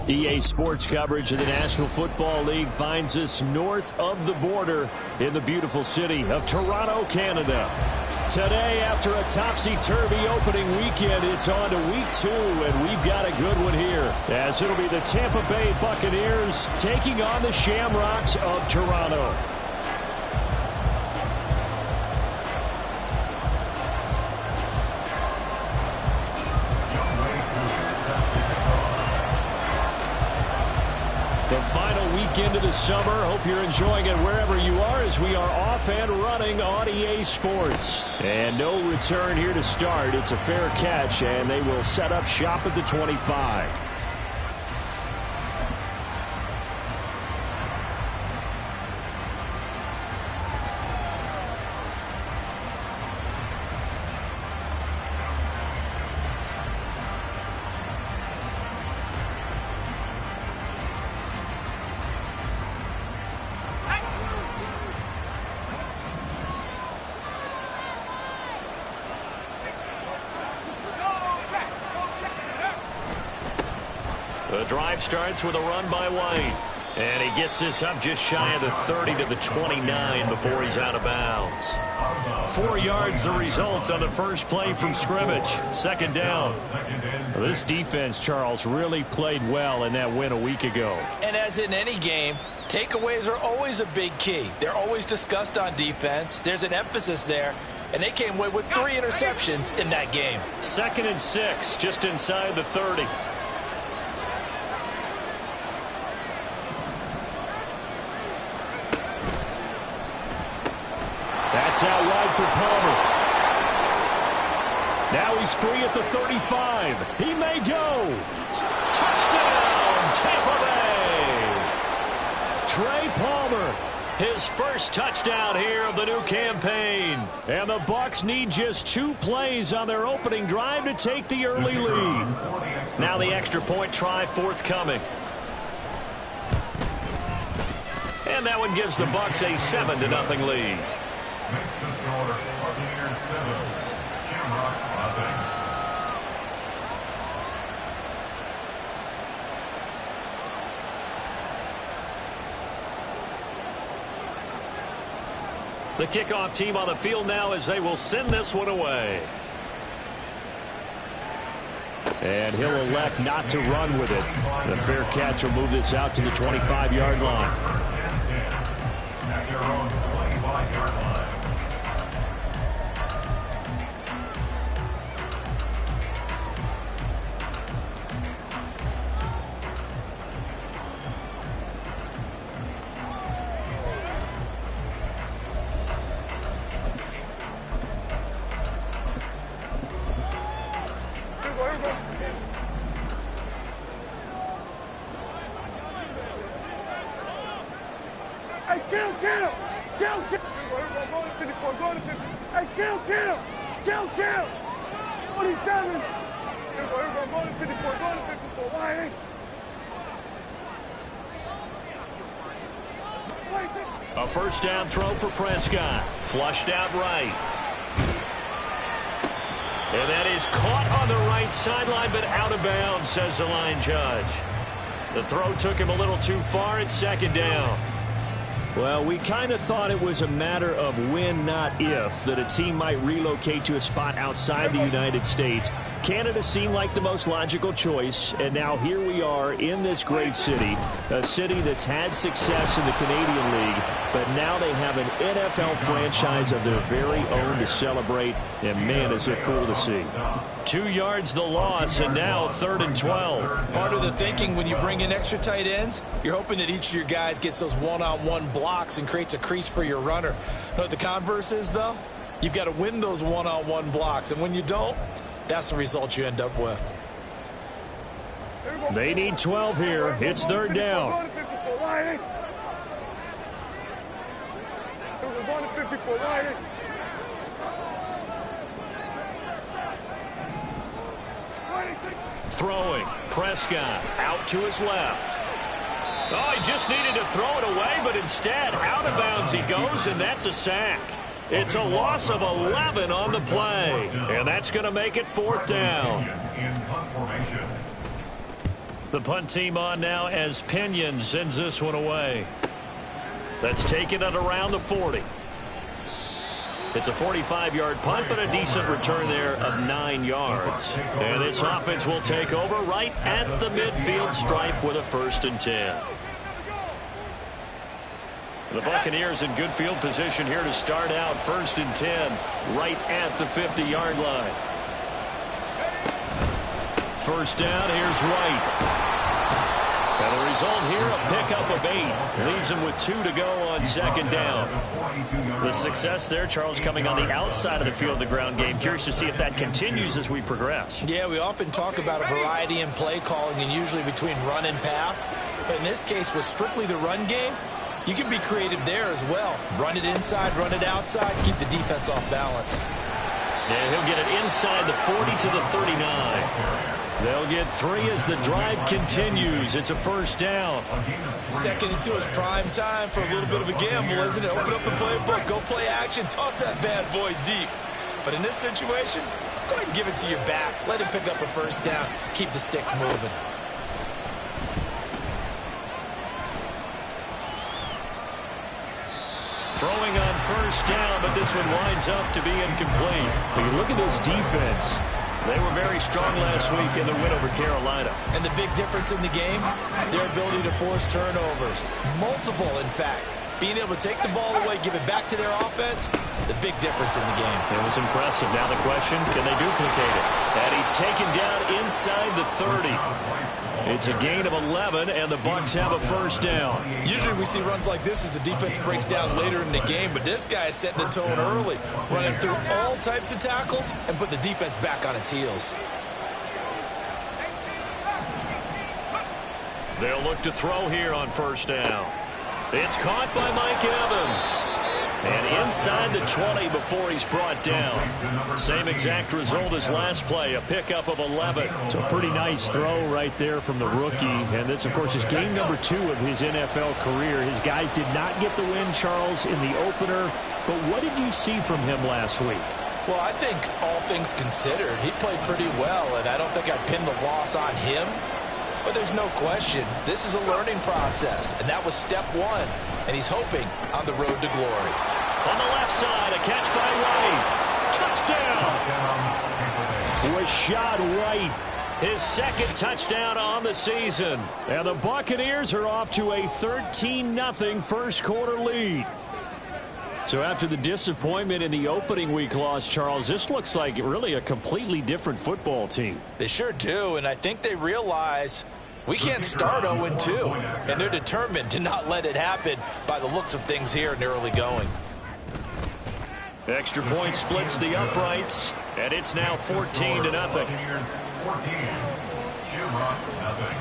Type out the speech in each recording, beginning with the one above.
EA Sports coverage of the National Football League finds us north of the border in the beautiful city of Toronto, Canada. Today, after a topsy-turvy opening weekend, it's on to week 2, and we've got a good one here, as it'll be the Tampa Bay Buccaneers taking on the Shamrocks of Toronto. The final weekend of the summer. Hope you're enjoying it wherever you are, as we are off and running on EA Sports. And no return here to start. It's a fair catch, and they will set up shop at the 25. The drive starts with a run by White. And he gets this up just shy of the 30 to the 29 before he's out of bounds. 4 yards the result on the first play from scrimmage. Second down. This defense, Charles, really played well in that win a week ago. And as in any game, takeaways are always a big key. They're always discussed on defense. There's an emphasis there. And they came away with 3 interceptions in that game. 2nd and 6, just inside the 30. That's out wide for Palmer. Now he's free at the 35. He may go. Touchdown, Tampa Bay. Trey Palmer, his first touchdown here of the new campaign. And the Bucs need just 2 plays on their opening drive to take the early lead. Now the extra point try forthcoming. And that one gives the Bucs a 7-0 lead. Makes the score Buccaneers 7, Shamrocks nothing. The kickoff team on the field now, as they will send this one away. And he'll elect not to run with it. The fair catch will move this out to the 25-yard line. First and 10 at their own 25-yard line. A first down throw for Prescott. Flushed out right. And that is caught on the right sideline, but out of bounds, says the line judge. The throw took him a little too far. It's second down. Well, we kind of thought it was a matter of when, not if, that a team might relocate to a spot outside the United States. Canada seemed like the most logical choice, and now here we are in this great city, a city that's had success in the Canadian League, but now they have an NFL franchise of their very own to celebrate, and man, is it cool to see. 2 yards the loss, and now 3rd and 12. Part of the thinking when you bring in extra tight ends, you're hoping that each of your guys gets those one-on-one blocks and creates a crease for your runner. You know what the converse is, though? You've got to win those one-on-one blocks, and when you don't, that's the result you end up with. They need 12 here. It's 3rd down. Throwing. Prescott out to his left. Oh, he just needed to throw it away, but instead, out of bounds he goes, and that's a sack. It's a loss of 11 on the play, and that's going to make it 4th down. The punt team on now as Pinion sends this one away. That's taken at around the 40. It's a 45-yard punt, but a decent return there of 9 yards. And this offense will take over right at the midfield stripe with a 1st and 10. The Buccaneers in good field position here to start out. 1st and 10 right at the 50-yard line. First down, here's White. And the result here, a pickup of 8. Leaves him with 2 to go on 2nd down. The success there, Charles, coming on the outside of the field, the ground game. Curious to see if that continues as we progress. Yeah, we often talk about a variety in play calling and usually between run and pass. But in this case, with strictly the run game, you can be creative there as well. Run it inside, run it outside, keep the defense off balance. And he'll get it inside the 40 to the 39. They'll get 3 as the drive continues. It's a 1st down. 2nd and 2 is prime time for a little bit of a gamble, isn't it? Open up the playbook, go play action, toss that bad boy deep. But in this situation, go ahead and give it to your back. Let him pick up a 1st down. Keep the sticks moving. Throwing on 1st down, but this one winds up to be incomplete. When you look at this defense, they were very strong last week in the win over Carolina. And the big difference in the game, their ability to force turnovers. Multiple, in fact. Being able to take the ball away, give it back to their offense, the big difference in the game. It was impressive. Now the question, can they duplicate it? And he's taken down inside the 30. It's a gain of 11, and the Bucs have a 1st down. Usually we see runs like this as the defense breaks down later in the game, but this guy is setting the tone early, running through all types of tackles and putting the defense back on its heels. They'll look to throw here on 1st down. It's caught by Mike Evans. And inside the 20 before he's brought down. Same exact result as last play, a pickup of 11. It's a pretty nice throw right there from the rookie. And this, of course, is game number 2 of his NFL career. His guys did not get the win, Charles, in the opener. But what did you see from him last week? Well, I think all things considered, he played pretty well, and I don't think I'd pin the loss on him. But there's no question, this is a learning process, and that was step 1. And he's hoping on the road to glory. On the left side, a catch by White. Touchdown! Rashad White, his 2nd touchdown on the season. And the Buccaneers are off to a 13-0 first quarter lead. So after the disappointment in the opening week loss, Charles, this looks like really a completely different football team. They sure do, and I think they realize we can't start 0-2, and they're determined to not let it happen by the looks of things here in the early going. Extra point splits the uprights, and it's now 14-0. 14, Shamrocks, nothing.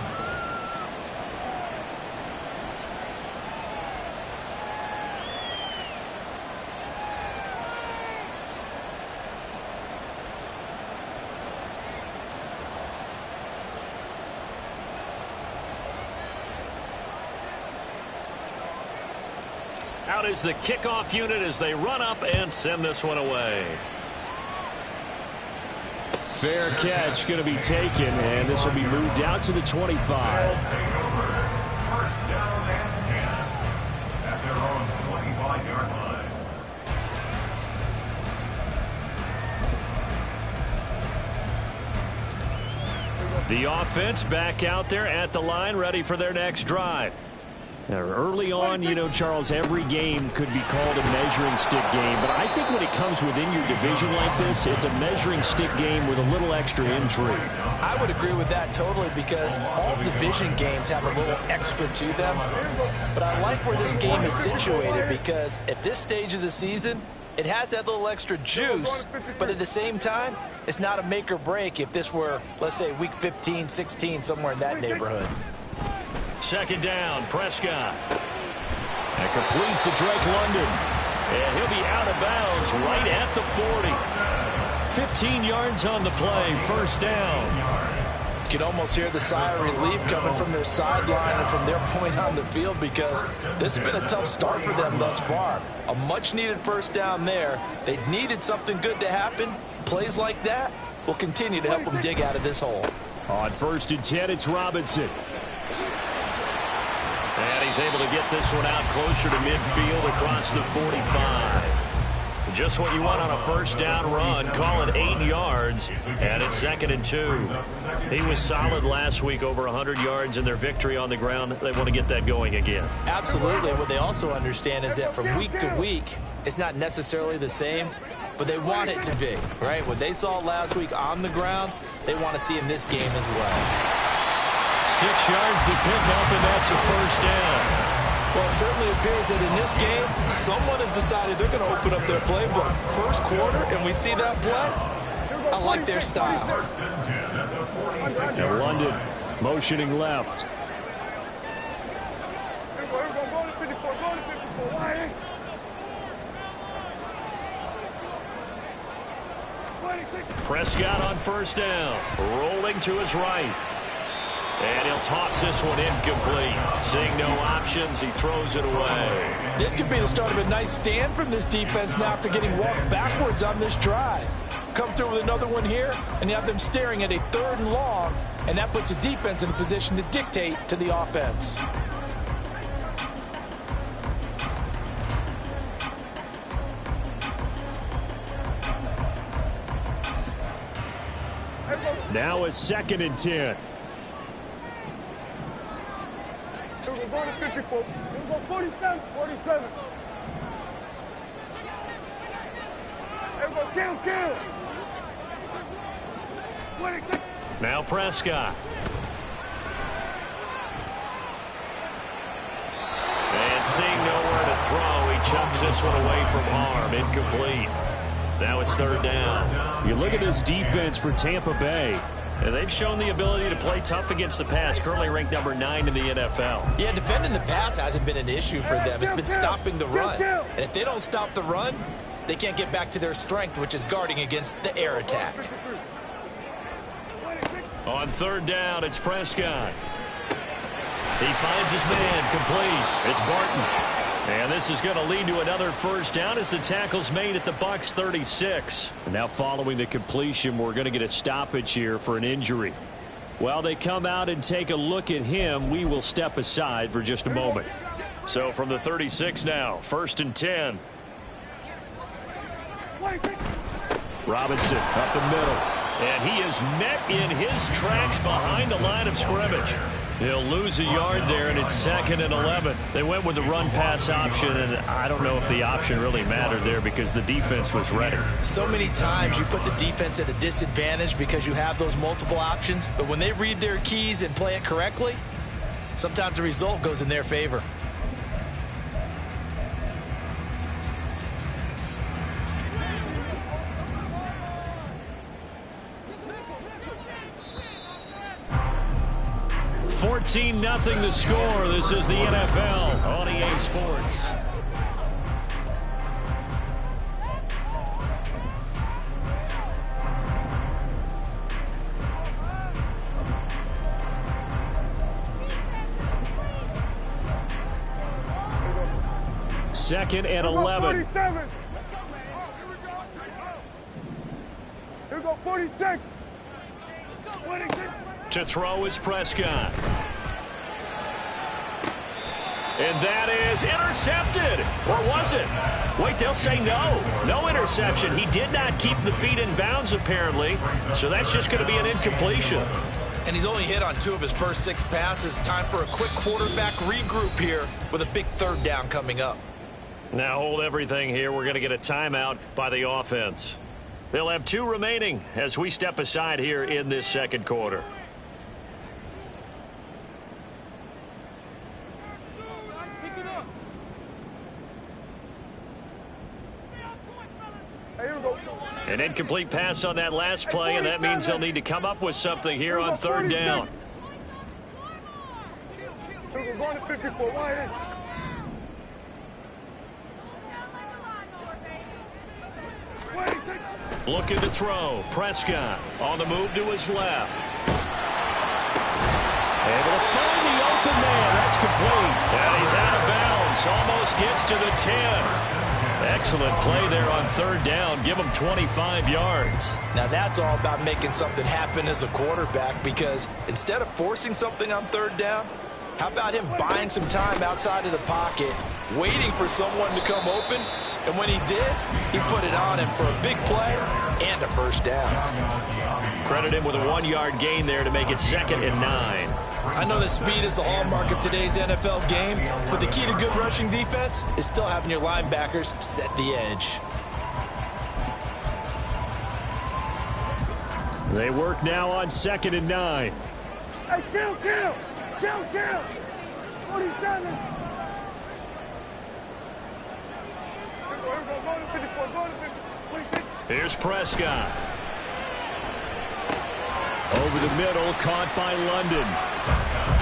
Out is the kickoff unit as they run up and send this one away. Fair catch going to be taken, and this will be moved out to the 25. They'll take over. 1st down and 10 at their own 25-yard line. The offense back out there at the line, ready for their next drive. Now, early on, you know, Charles, every game could be called a measuring stick game. But I think when it comes within your division like this, it's a measuring stick game with a little extra intrigue. I would agree with that totally because all division games have a little extra to them. But I like where this game is situated because at this stage of the season, it has that little extra juice. But at the same time, it's not a make or break if this were, let's say, week 15, 16, somewhere in that neighborhood. 2nd down, Prescott. And complete to Drake London. And he'll be out of bounds right at the 40. 15 yards on the play, 1st down. You can almost hear the sigh of relief coming from their sideline and from their point on the field because this has been a tough start for them thus far. A much-needed 1st down there. They needed something good to happen. Plays like that will continue to help them dig out of this hole. On 1st and 10, it's Robinson. And he's able to get this one out closer to midfield across the 45. Just what you want on a first down run. Call it 8 yards, and it's 2nd and 2. He was solid last week, over 100 yards in their victory on the ground. They want to get that going again. Absolutely. And what they also understand is that from week to week, it's not necessarily the same, but they want it to be, right? What they saw last week on the ground, they want to see in this game as well. 6 yards the pickup, and that's a first down. Well, it certainly appears that in this game, someone has decided they're going to open up their playbook. First quarter, and we see that play. I like their style. And London motioning left. Prescott on first down, rolling to his right. And he'll toss this one incomplete. Seeing no options, he throws it away. This could be the start of a nice stand from this defense now after getting walked backwards on this drive. Come through with another one here, and you have them staring at a 3rd and long, and that puts the defense in a position to dictate to the offense. Now it's 2nd and 10. We're going to 54. We're going 47. 47. Everyone kill. Now Prescott. And seeing nowhere to throw, he chucks this one away from harm. Incomplete. Now it's 3rd down. You look at this defense for Tampa Bay. And they've shown the ability to play tough against the pass, currently ranked number 9 in the NFL. Yeah, defending the pass hasn't been an issue for them. It's been stopping the run. And if they don't stop the run, they can't get back to their strength, which is guarding against the air attack. On 3rd down, it's Prescott. He finds his man, complete. It's Barton. And this is going to lead to another first down as the tackle's made at the Bucs 36. And now following the completion, we're going to get a stoppage here for an injury. While they come out and take a look at him, we will step aside for just a moment. So from the 36 now, 1st and 10. Robinson up the middle. And he is met in his tracks behind the line of scrimmage. He'll lose a yard there, and it's 2nd and 11. They went with the run-pass option, and I don't know if the option really mattered there because the defense was ready. So many times you put the defense at a disadvantage because you have those multiple options, but when they read their keys and play it correctly, sometimes the result goes in their favor. $14-0 the score. This is the NFL on EA Sports. Second and 11. Here we go, 46. To throw is Prescott. And that is intercepted. Or was it? Wait, they'll say no. No interception. He did not keep the feet in bounds, apparently. So that's just going to be an incompletion. And he's only hit on 2 of his first 6 passes. Time for a quick quarterback regroup here with a big 3rd down coming up. Now hold everything here. We're going to get a timeout by the offense. They'll have 2 remaining as we step aside here in this 2nd quarter. An incomplete pass on that last play, and that means they'll need to come up with something here on 3rd down. We're going to 54. Wide in. Looking to throw. Prescott on the move to his left. Able to find the open man. That's complete. And he's out of bounds. Almost gets to the 10. Excellent play there on third down. Give him 25 yards. Now that's all about making something happen as a quarterback, because instead of forcing something on third down, how about him buying some time outside of the pocket, waiting for someone to come open, and when he did, he put it on him for a big play and a first down. Credit him with a 1-yard gain there to make it 2nd and 9. I know that speed is the hallmark of today's NFL game, but the key to good rushing defense is still having your linebackers set the edge. They work now on 2nd and 9. Hey, kill! 47. Here's Prescott. Over the middle, caught by London.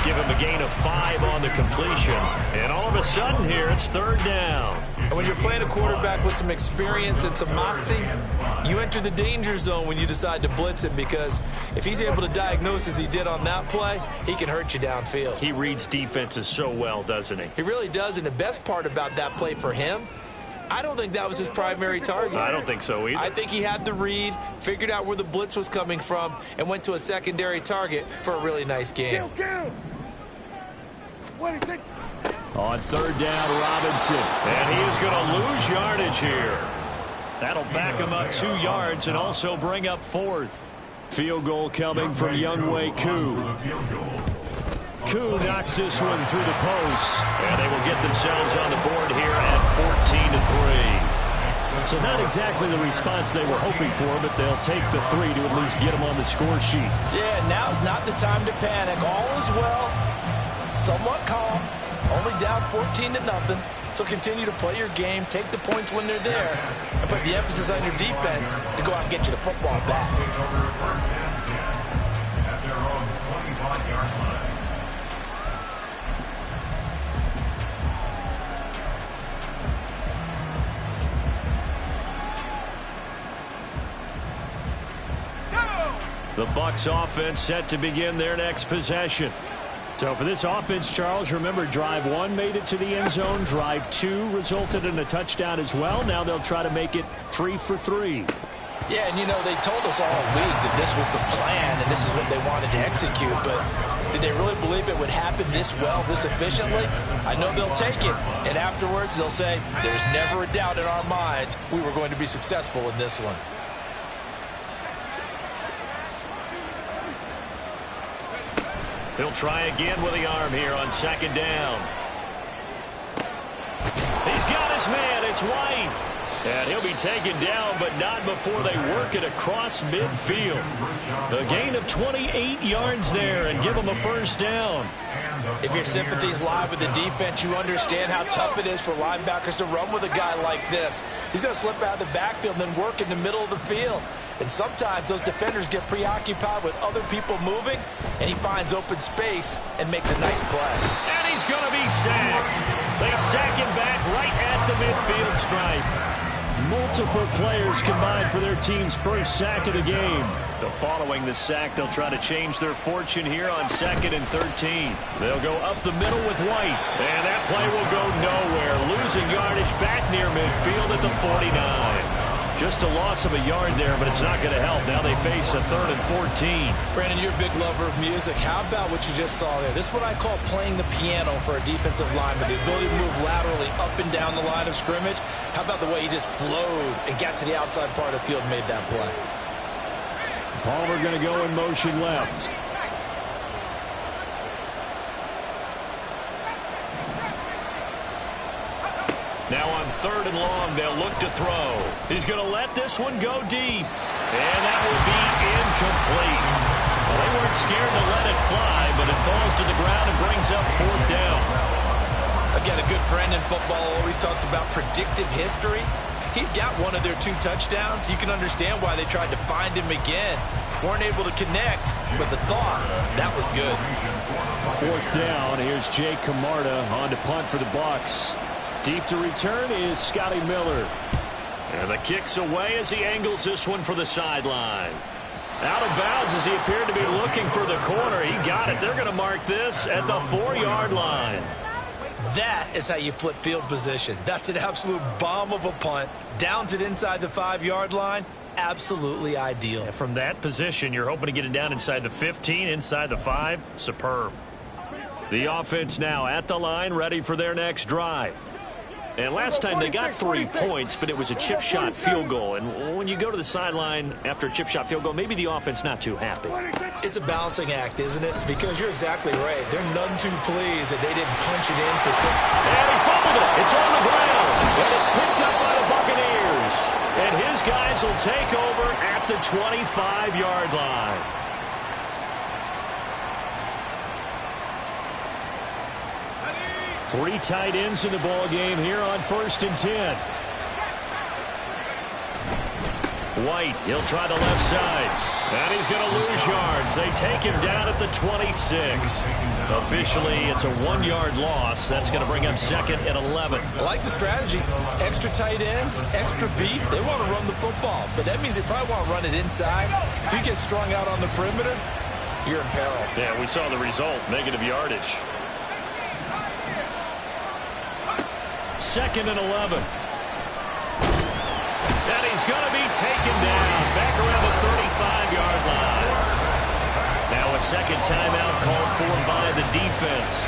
Give him a gain of 5 on the completion. And all of a sudden here, it's 3rd down. And when you're playing a quarterback with some experience and some moxie, you enter the danger zone when you decide to blitz him, because if he's able to diagnose as he did on that play, he can hurt you downfield. He reads defenses so well, doesn't he? He really does, and the best part about that play for him, I don't think that was his primary target. I don't think so either. I think he had the read, figured out where the blitz was coming from, and went to a secondary target for a really nice game. Kill! 26. On 3rd down, Robinson. And he is going to lose yardage here. That'll back him up 2 yards and also bring up 4th. Field goal coming from Younghoe Koo. Koo knocks this one through the post. And they will get themselves on the board here at 14-3. So not exactly the response they were hoping for, but they'll take the 3 to at least get them on the score sheet. Yeah, now's not the time to panic. All is well, somewhat calm, only down 14-0. So continue to play your game, take the points when they're there, and put the emphasis on your defense to go out and get you the football back. At their own 25-yard line. The Bucs offense set to begin their next possession. So for this offense, Charles, remember drive 1 made it to the end zone. Drive 2 resulted in a touchdown as well. Now they'll try to make it 3 for 3. Yeah, and you know, they told us all week that this was the plan and this is what they wanted to execute, but did they really believe it would happen this well, this efficiently? I know they'll take it, and afterwards they'll say, there's never a doubt in our minds we were going to be successful in this one. He'll try again with the arm here on 2nd down. He's got his man. It's White. And he'll be taken down, but not before they work it across midfield. A gain of 28 yards there and give him a 1st down. If your sympathies lie with the defense, you understand how tough it is for linebackers to run with a guy like this. He's going to slip out of the backfield and then work in the middle of the field. And sometimes those defenders get preoccupied with other people moving, and he finds open space and makes a nice play. And he's going to be sacked. They sack him back right at the midfield stripe. Multiple players combined for their team's 1st sack of the game. Following the sack, they'll try to change their fortune here on 2nd and 13. They'll go up the middle with White. And that play will go nowhere. Losing yardage back near midfield at the 49. Just a loss of a yard there, but it's not going to help. Now they face a 3rd and 14. Brandon, you're a big lover of music. How about what you just saw there? This is what I call playing the piano for a defensive lineman. The ability to move laterally up and down the line of scrimmage. How about the way he just flowed and got to the outside part of the field and made that play? Palmer going to go in motion left. Now on 3rd and long, they'll look to throw. He's going to let this one go deep. And that will be incomplete. Well, they weren't scared to let it fly, but it falls to the ground and brings up 4th down. Again, a good friend in football always talks about predictive history. He's got one of their 2 touchdowns. You can understand why they tried to find him again. Weren't able to connect, but the thought, that was good. 4th down. Here's Jay Camarda on to punt for the Bucs. Deep to return is Scotty Miller. And the kick's away as he angles this one for the sideline. Out of bounds as he appeared to be looking for the corner. He got it. They're going to mark this at the 4-yard line. That is how you flip field position. That's an absolute bomb of a punt. Downs it inside the 5-yard line. Absolutely ideal. And from that position, you're hoping to get it down inside the 15, inside the 5. Superb. The offense now at the line, ready for their next drive. And last time they got 3 points, but it was a chip shot field goal. And when you go to the sideline after a chip shot field goal, maybe the offense not too happy. It's a balancing act, isn't it? Because you're exactly right. They're none too pleased that they didn't punch it in for 6. And he fumbled it. It's on the ground. And it's picked up by the Buccaneers. And his guys will take over at the 25-yard line. Three tight ends in the ball game here on 1st and 10. White, he'll try the left side. And he's going to lose yards. They take him down at the 26. Officially, it's a 1-yard loss. That's going to bring up 2nd and 11. I like the strategy. Extra tight ends, extra beef. They want to run the football, but that means they probably want to run it inside. If you get strung out on the perimeter, you're in peril. Yeah, we saw the result, negative yardage. 2nd and 11. And he's going to be taken down back around the 35-yard line. Now a second timeout called for by the defense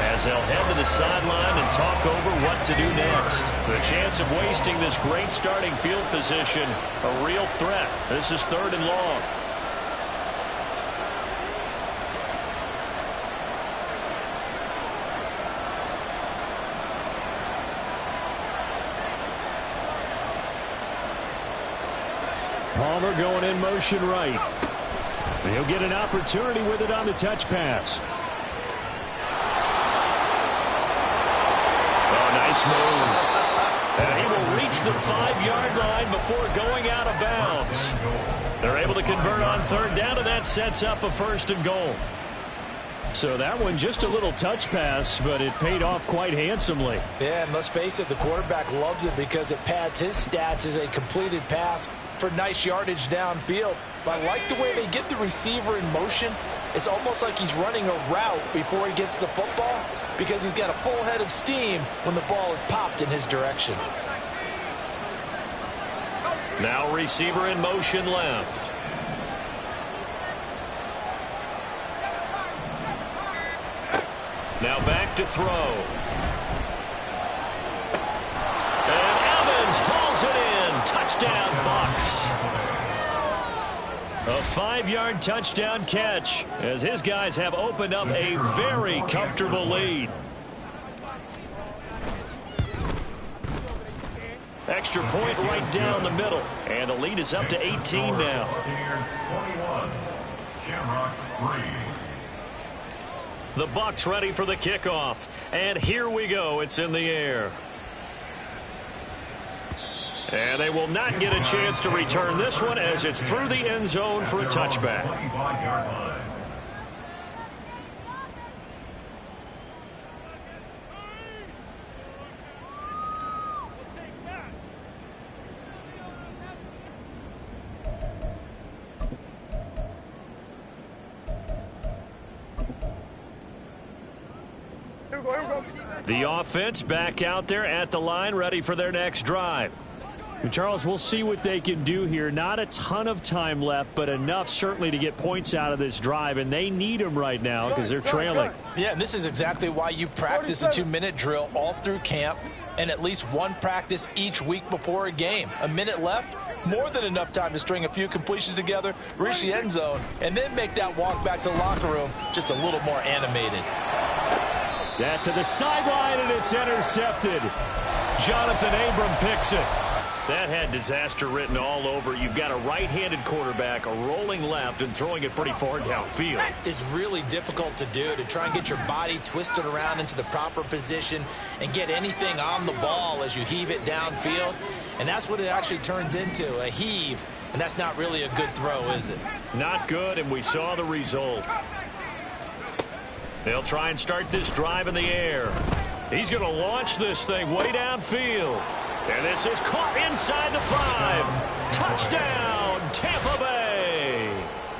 as they'll head to the sideline and talk over what to do next. The chance of wasting this great starting field position, a real threat. This is 3rd and long. Palmer going in motion right. He'll get an opportunity with it on the touch pass. Oh, nice move. And he will reach the 5-yard line before going out of bounds. They're able to convert on 3rd down, and that sets up a 1st and goal. So that one just a little touch pass, but it paid off quite handsomely. Yeah, and let's face it, the quarterback loves it because it pads his stats as a completed pass for nice yardage downfield. But I like the way they get the receiver in motion. It's almost like he's running a route before he gets the football because he's got a full head of steam when the ball is popped in his direction. Now receiver in motion left. Now back to throw. And Evans hauls it in. Touchdown, Bucs. A 5-yard touchdown catch as his guys have opened up a very comfortable lead. Extra point right down the middle. And the lead is up to 18 now. The Bucs ready for the kickoff. And here we go. It's in the air. And they will not get a chance to return this one as it's through the end zone for a touchback. The offense back out there at the line, ready for their next drive. Charles, we'll see what they can do here. Not a ton of time left, but enough certainly to get points out of this drive, and they need them right now because they're trailing. Yeah, and this is exactly why you practice a 2-minute drill all through camp and at least one practice each week before a game. A minute left, more than enough time to string a few completions together, reach the end zone, and then make that walk back to the locker room just a little more animated. That to the sideline, and it's intercepted. Jonathan Abram picks it. That had disaster written all over. You've got a right-handed quarterback, a rolling left, and throwing it pretty far downfield. It's really difficult to do, to try and get your body twisted around into the proper position and get anything on the ball as you heave it downfield. And that's what it actually turns into, a heave. And that's not really a good throw, is it? Not good, and we saw the result. They'll try and start this drive in the air. He's going to launch this thing way downfield. And this is caught inside the 5. Touchdown, Tampa Bay.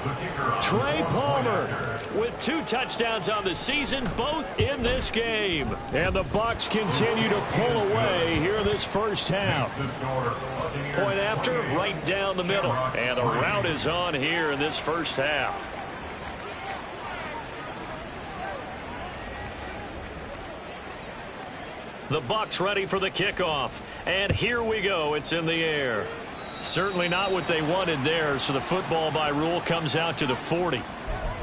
The kicker Trey Palmer with 2 touchdowns on the season, both in this game. And the Bucs continue to pull away here in this first half. Point after, right down the middle. And the route is on here in this first half. The Bucs ready for the kickoff. And here we go. It's in the air. Certainly not what they wanted there, so the football by rule comes out to the 40.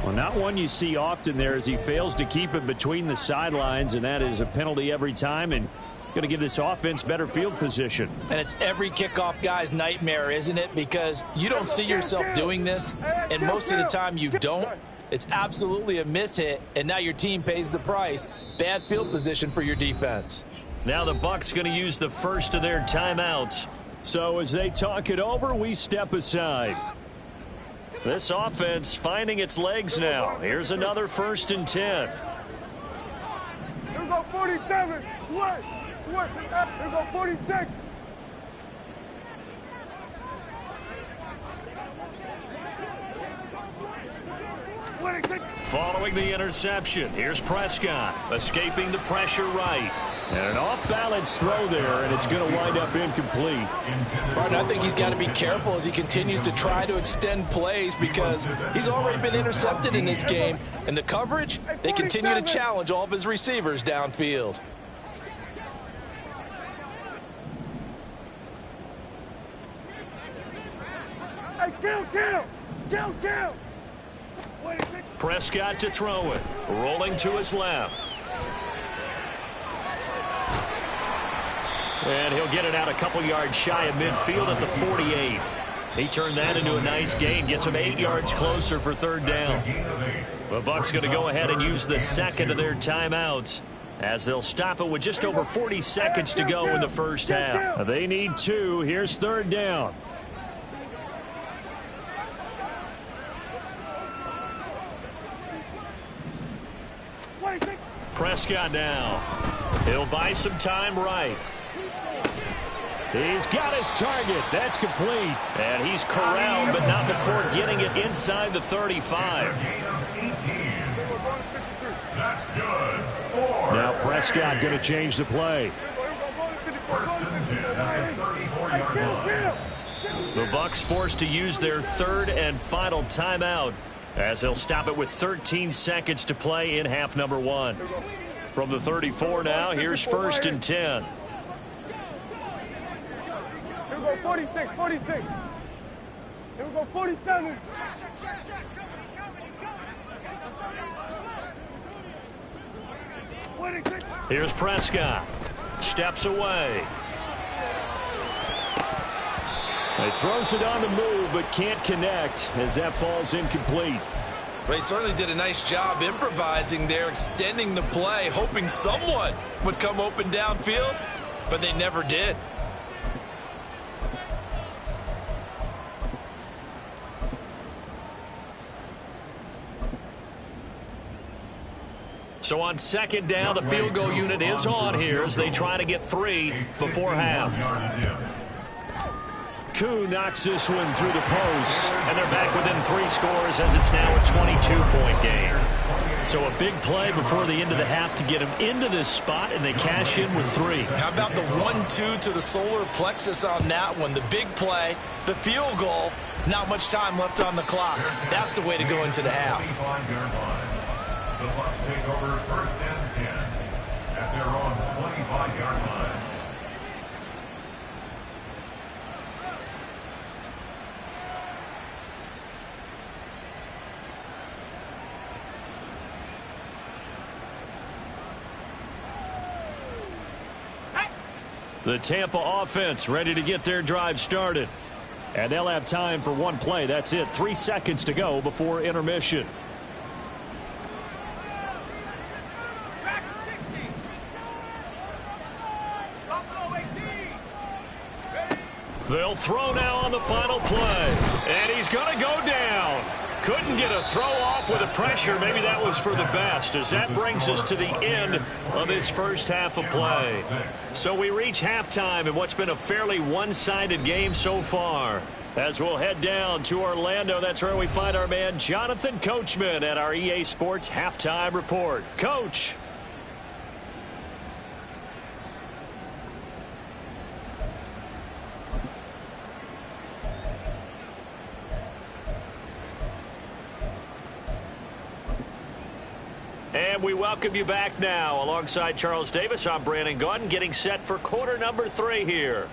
Well, not one you see often there as he fails to keep it between the sidelines, and that is a penalty every time and going to give this offense better field position. And it's every kickoff guy's nightmare, isn't it? Because you don't see yourself doing this, and most of the time you don't. It's absolutely a mishit, and now your team pays the price. Bad field position for your defense. Now the Bucs going to use the first of their timeouts. So as they talk it over, we step aside. This offense finding its legs now. Here's another 1st and 10. Here we go 47. Switch. Here we go 46. Following the interception, here's Prescott, escaping the pressure right. And an off-balance throw there, and it's going to wind up incomplete. Barton, I think he's got to be careful as he continues to try to extend plays because he's already been intercepted in this game. And the coverage, they continue to challenge all of his receivers downfield. Hey, kill. Prescott to throw it, rolling to his left. And he'll get it out a couple yards shy of midfield at the 48. He turned that into a nice gain, gets him 8 yards closer for 3rd down. The Bucs going to go ahead and use the second of their timeouts as they'll stop it with just over 40 seconds to go in the first half. They need 2. Here's 3rd down. Prescott now. He'll buy some time right. He's got his target. That's complete. And he's corralled, but not before getting it inside the 35. That's good. Now Prescott going to change the play. 1st and 10 at the 34-yard line. The Bucs forced to use their 3rd and final timeout as they'll stop it with 13 seconds to play in half number 1. From the 34 now, here's 1st and 10. Here we go 46. Here we go 47. Here's Prescott. Steps away. He throws it on the move, but can't connect as that falls incomplete. Well, he certainly did a nice job improvising there, extending the play, hoping someone would come open downfield, but they never did. So on 2nd down, the field goal unit is on here as they try to get 3 before half. Koo knocks this one through the post. And they're back within 3 scores as it's now a 22-point game. So a big play before the end of the half to get them into this spot, and they cash in with 3. How about the 1-2 to the solar plexus on that one? The big play, the field goal, not much time left on the clock. That's the way to go into the half. The Bucs take over 1st and 10 at their own 25-yard line. The Tampa offense ready to get their drive started. And they'll have time for one play. That's it. 3 seconds to go before intermission. They'll throw now on the final play. And he's going to go down. Couldn't get a throw off with the pressure. Maybe that was for the best, as that brings us to the end of this first half of play. So we reach halftime in what's been a fairly one-sided game so far. As we'll head down to Orlando, that's where we find our man Jonathan Coachman at our EA Sports Halftime Report. Coach. And we welcome you back now. Alongside Charles Davis, I'm Brandon Gaudin, getting set for quarter number 3 here.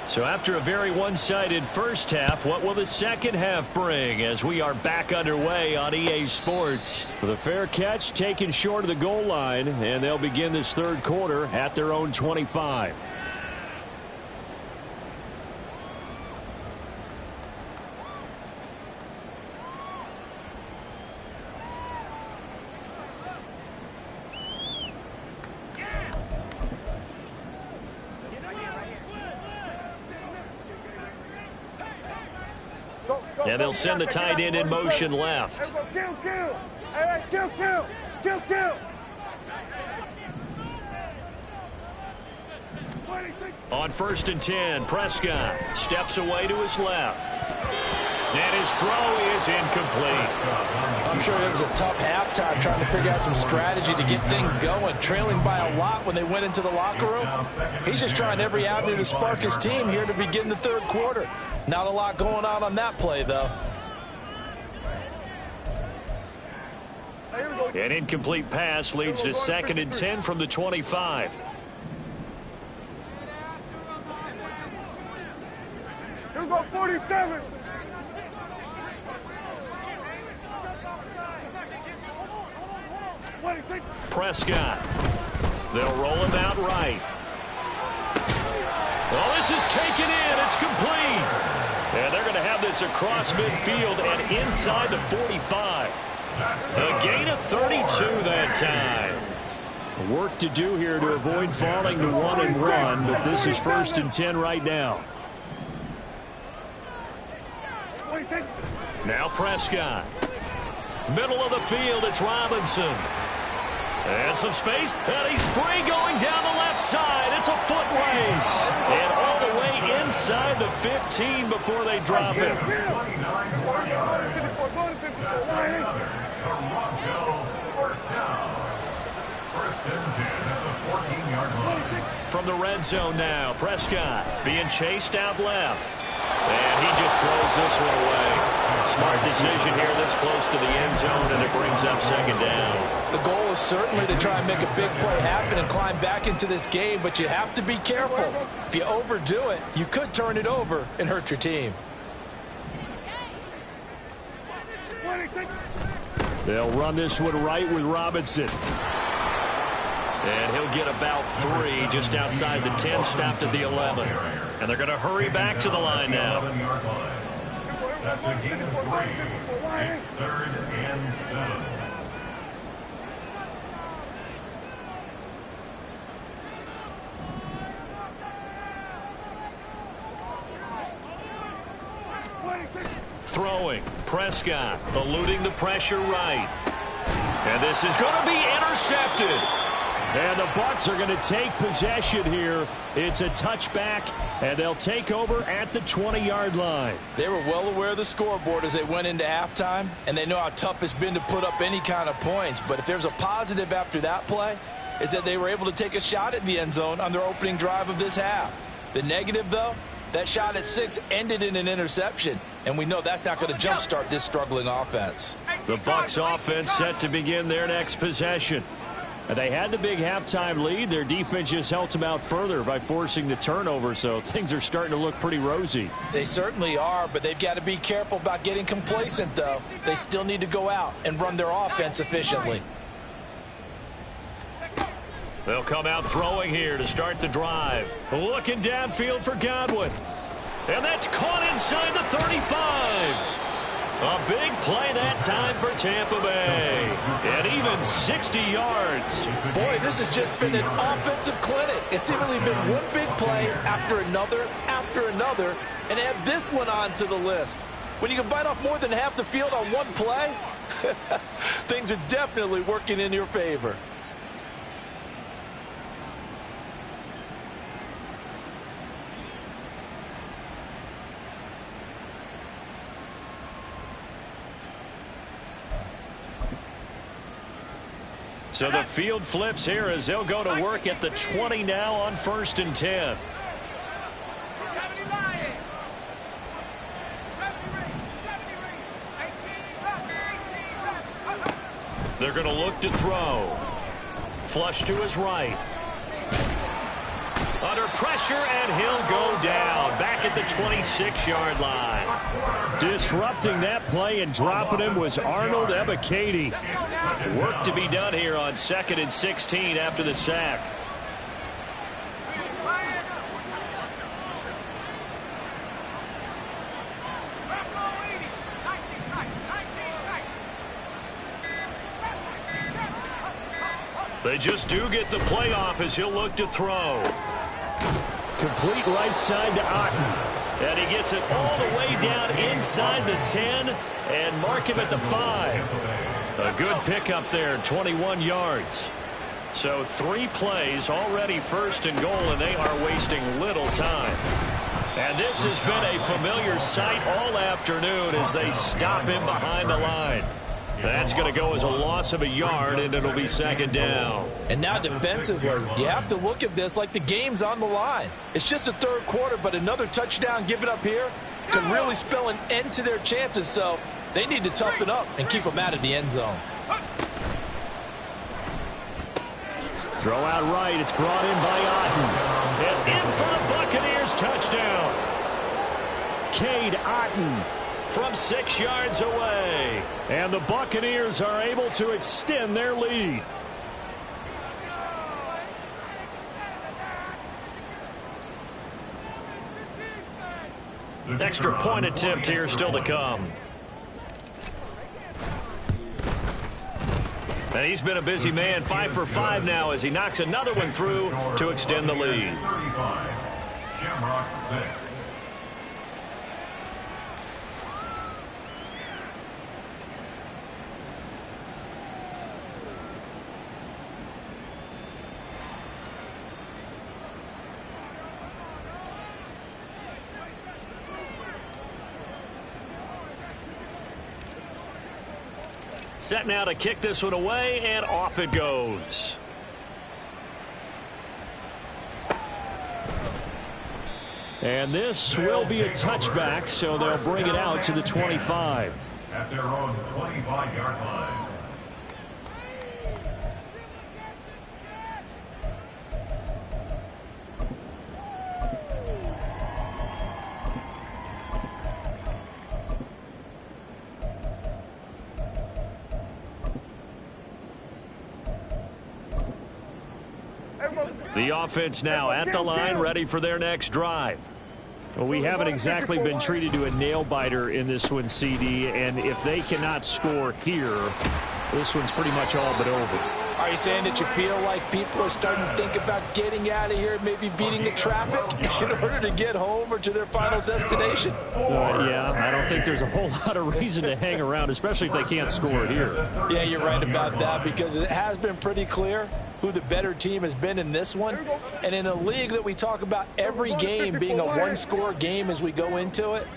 So after a very one-sided first half, what will the second half bring as we are back underway on EA Sports? The fair catch taken short of the goal line, and they'll begin this third quarter at their own 25. And they'll send the tight end in motion left. Kill. Hey, kill. On 1st and 10, Prescott steps away to his left. And his throw is incomplete. I'm sure it was a tough halftime trying to figure out some strategy to get things going, trailing by a lot when they went into the locker room. He's just trying every avenue to spark his team here to begin the third quarter. Not a lot going on that play, though. An incomplete pass leads to 2nd and 10 from the 25. Here go 47. Prescott. They'll roll him out right. Well, this is taken in. It's complete. And they're going to have this across midfield and inside the 45. A gain of 32 that time. Work to do here to avoid falling to 1 and run, but this is 1st and 10 right now. Now Prescott. Middle of the field, it's Robinson. And some space, and he's free going down the left side. It's a foot race. And all the way inside the 15 before they drop him. From the red zone now, Prescott being chased out left. And he just throws this one away. Smart decision here this close to the end zone, and it brings up 2nd down. The goal is certainly to try and make a big play happen and climb back into this game, but you have to be careful. If you overdo it, you could turn it over and hurt your team. They'll run this one right with Robinson. And he'll get about 3 just outside the 10, stopped at the 11. And they're going to hurry back to the line now. That's a gain of 3. It's 3rd and 7. Throwing. Prescott eluding the pressure right. And this is going to be intercepted. And the Bucs are going to take possession here. It's a touchback, and they'll take over at the 20-yard line. They were well aware of the scoreboard as they went into halftime, and they know how tough it's been to put up any kind of points. But if there's a positive after that play, is that they were able to take a shot at the end zone on their opening drive of this half. The negative, though, that shot at 6 ended in an interception, and we know that's not going to jumpstart this struggling offense. The Bucs offense set to begin their next possession. And they had the big halftime lead. Their defense just helped them out further by forcing the turnover, so things are starting to look pretty rosy. They certainly are, but they've got to be careful about getting complacent, though. They still need to go out and run their offense efficiently. They'll come out throwing here to start the drive. Looking downfield for Godwin. And that's caught inside the 35. A big play that time for Tampa Bay. And he even 60 yards. Boy, this has just been an offensive clinic. It's seemingly been one big play after another, and add this one onto the list. When you can bite off more than half the field on one play, things are definitely working in your favor. So the field flips here as they'll go to work at the 20 now on 1st and 10. They're going to look to throw. Flush to his right. Under pressure, and he'll go down. Back at the 26-yard line. Disrupting that play and dropping him was Arnold Ebiketie. Work to be done here on 2nd and 16 after the sack. They just do get the play off as he'll look to throw. Complete right side to Otten. And he gets it all the way down inside the 10 and mark him at the 5. A good pickup there, 21 yards. So 3 plays, already 1st and goal, and they are wasting little time. And this has been a familiar sight all afternoon as they stop him behind the line. That's going to go as a loss of a yard, and it'll be 2nd down. And now defensively, you have to look at this like the game's on the line. It's just the 3rd quarter, but another touchdown given up here could really spell an end to their chances. So they need to toughen up and keep them out of the end zone. Throw out right. It's brought in by Otten. And in for the Buccaneers touchdown. Cade Otten from 6 yards away. And the Buccaneers are able to extend their lead. Extra point attempt here still to come. And he's been a busy man, 5 for 5 now as he knocks another one through to extend the lead. Shamrock 6. Set now to kick this one away, and off it goes. And this will be a touchback, so they'll bring it out to the 25. At their own 25-yard line. The offense now at the line, ready for their next drive. Well, we haven't exactly been treated to a nail-biter in this one, CD, and if they cannot score here, this one's pretty much all but over. Are you saying that you feel like people are starting to think about getting out of here, maybe beating the traffic in order to get home or to their final destination? Yeah, I don't think there's a whole lot of reason to hang around, especially if they can't score it here. Yeah, you're right about that, because it has been pretty clear who the better team has been in this one. And in a league that we talk about every game being a one-score game as we go into it,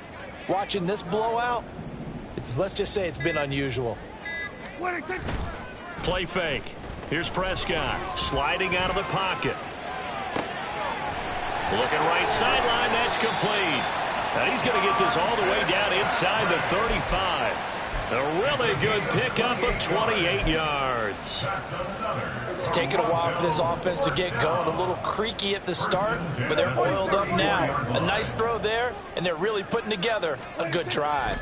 watching this blowout, let's just say it's been unusual. Play fake. Here's Prescott sliding out of the pocket. Looking right sideline. That's complete. And he's going to get this all the way down inside the 35. A really good pickup of 28 yards. It's taken a while for this offense to get going. A little creaky at the start, but they're oiled up now. A nice throw there, and they're really putting together a good drive.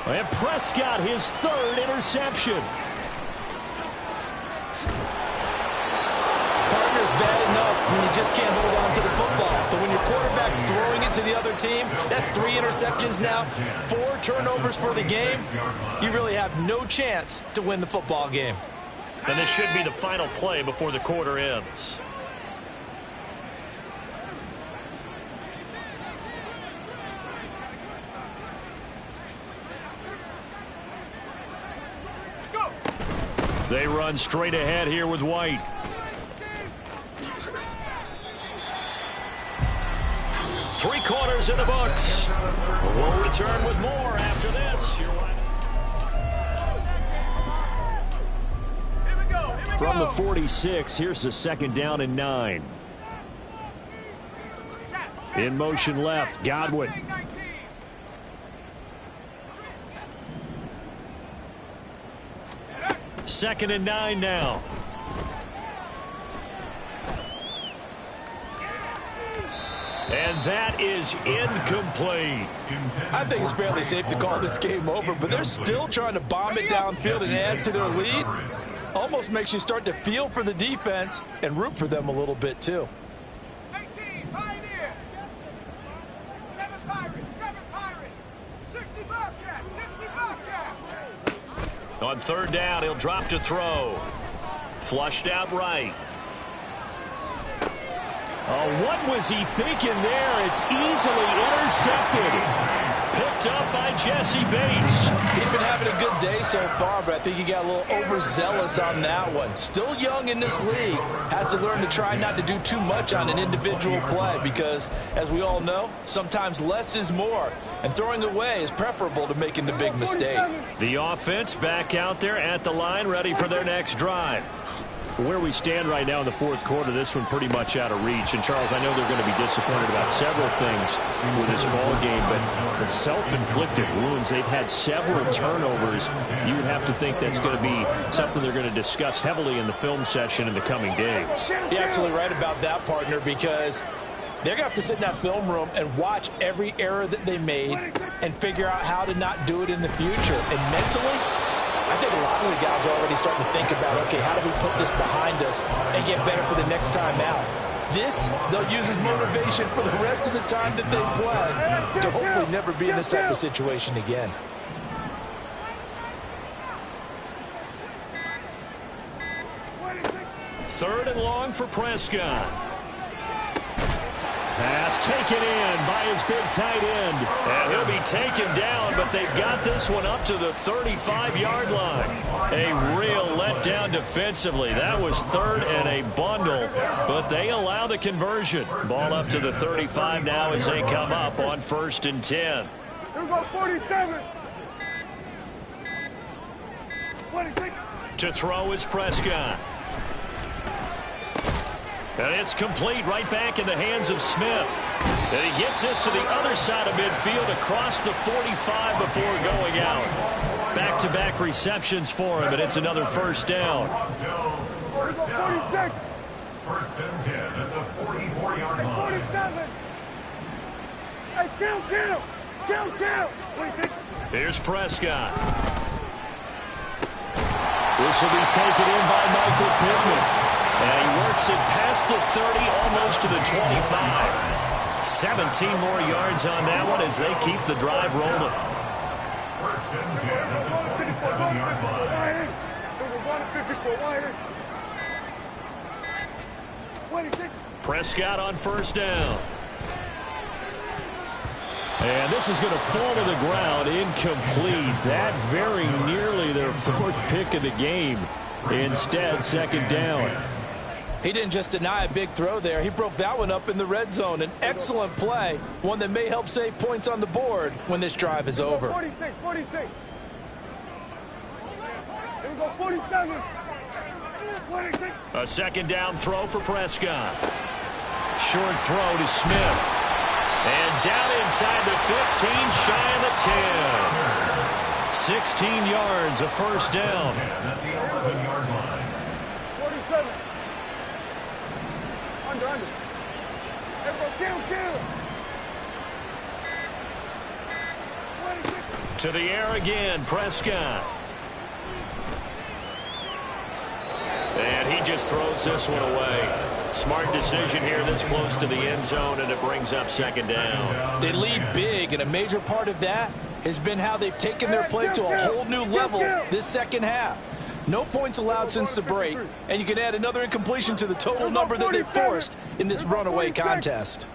And Prescott, his 3rd interception. Partner's bad enough when you just can't hold on to the football. But when your quarterback's throwing it to the other team, that's 3 interceptions now, 4 turnovers for the game. You really have no chance to win the football game. And this should be the final play before the quarter ends. They run straight ahead here with White. Three quarters in the books. We'll return with more after this. From the 46, here's the 2nd down and 9. In motion left, Godwin. Second and 9 now. And that is incomplete. I think it's fairly safe to call this game over, but they're still trying to bomb it downfield and add to their lead. Almost makes you start to feel for the defense and root for them a little bit too. 18, Pioneer. 7 Pirates, 7 Pirates. 60 Bobcats, 60 Bobcats. On 3rd down, he'll drop to throw. Flushed out right. Oh, what was he thinking there? It's easily intercepted. Picked up by Jesse Bates. He's been having a good day so far, but I think he got a little overzealous on that one. Still young in this league. Has to learn to try not to do too much on an individual play because, as we all know, sometimes less is more. And throwing away is preferable to making the big mistake. The offense back out there at the line, ready for their next drive. Where we stand right now in the 4th quarter, this one pretty much out of reach. And, Charles, I know they're going to be disappointed about several things with this ball game, but the self-inflicted wounds, they've had several turnovers. You would have to think that's going to be something they're going to discuss heavily in the film session in the coming days. You're absolutely right about that, partner, because they're going to have to sit in that film room and watch every error that they made and figure out how to not do it in the future. And mentally, I think a lot of the guys are already starting to think about, okay, how do we put this behind us and get better for the next time out? This, they'll use as motivation for the rest of the time that they play to hopefully never be in this type of situation again. Third and long for Prescott. Pass taken in by his big tight end. And he'll be taken down, but they've got this one up to the 35-yard line. A real letdown defensively. That was 3rd and a bundle, but they allow the conversion. Ball up to the 35 now as they come up on 1st and 10. Here we go, 47. 26. To throw is Prescott. And it's complete right back in the hands of Smith. And he gets this to the other side of midfield across the 45 before going out. Back-to-back receptions for him, and it's another 1st down. Here's go, 46. 1st and 10 at the 44-yard line. 47. Hey, count. 26. Here's Prescott. This will be taken in by Michael Pittman. And he works it past the 30, almost to the 25. 17 more yards on that one as they keep the drive rolling. 1st and 10 at the 47-yard line. 26. Prescott on 1st down. And this is going to fall to the ground, incomplete. That very nearly their 4th pick of the game. Instead, 2nd down. He didn't just deny a big throw there. He broke that one up in the red zone. An excellent play, one that may help save points on the board when this drive is over. 46. Here we go, 47. 26. A 2nd down throw for Prescott. Short throw to Smith. And down inside the 15, shy of the 10. 16 yards, a 1st down. At the 11-yard line. 47. Under. Here we go, kill. 26. To the air again, Prescott. And he just throws this one away. Smart decision here this close to the end zone, and it brings up second down. They lead big, and a major part of that has been how they've taken their play to a whole new level this second half. No points allowed since the break, and you can add another incompletion to the total number that they forced in this runaway contest.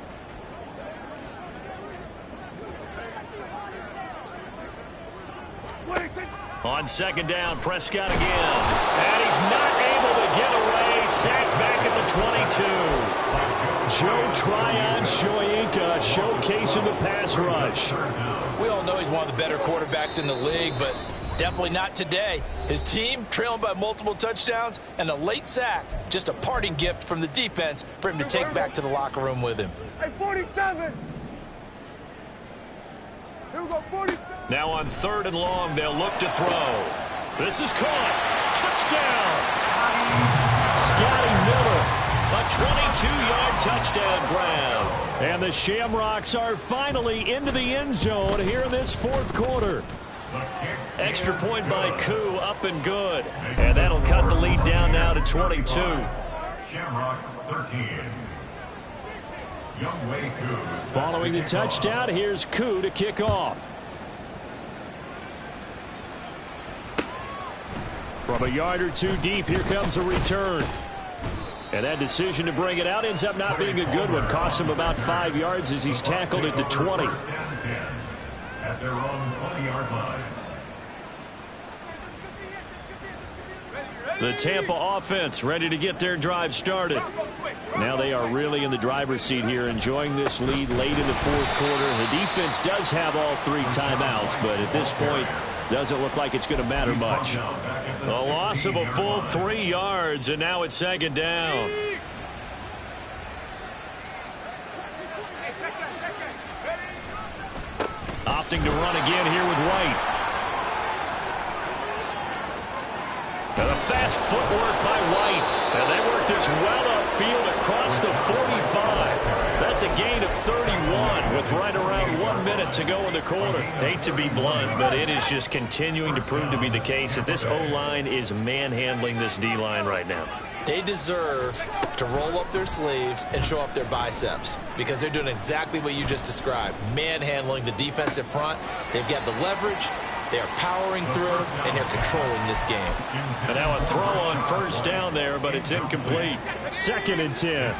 On second down, Prescott again. And he's not able to get away. Sacked back at the 22. Joe Tryon-Shoyinka showcasing the pass rush. We all know he's one of the better quarterbacks in the league, but definitely not today. His team trailing by multiple touchdowns and a late sack. Just a parting gift from the defense for him to take back to the locker room with him. Hey, 47. Here we go, 47. Now on third and long, they'll look to throw. This is caught. Touchdown. Scotty Miller. A 22-yard touchdown grab. And the Shamrocks are finally into the end zone here in this fourth quarter. Extra point by Koo, up and good. And that'll cut the lead down now to 22. Shamrocks 13. Youngway Koo. Following the touchdown, here's Koo to kick off. From a yard or two deep, here comes a return. And that decision to bring it out ends up not being a good one. Costs him about 5 yards as he's tackled at the 20. At their own 20-yard line. The Tampa offense ready to get their drive started. Now they are really in the driver's seat here, enjoying this lead late in the fourth quarter. The defense does have all 3 timeouts, but at this point, doesn't look like it's going to matter much. A loss of a full 3 yards, and now it's second down. Opting to run again here with White. And a fast footwork by White. And they work this well upfield across the 45. That's a gain of 31 with right around 1 minute to go in the quarter. Hate to be blunt, but it is just continuing to prove to be the case that this O-line is manhandling this D-line right now. They deserve to roll up their sleeves and show up their biceps because they're doing exactly what you just described, manhandling the defensive front. They've got the leverage. They're powering through, and they're controlling this game. And now a throw on first down there, but it's incomplete. Second and 10.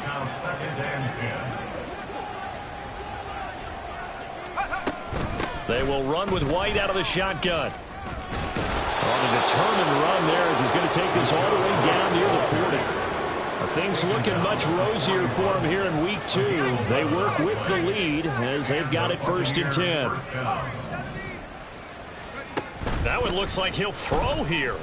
They will run with White out of the shotgun. On a determined run there as he's going to take this all the way down near the 40. Things looking much rosier for him here in week 2. They work with the lead as they've got it first and 10. That one looks like he'll throw here.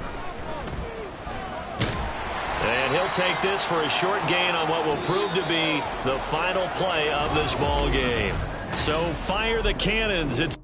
And he'll take this for a short gain on what will prove to be the final play of this ball game. So fire the cannons. It's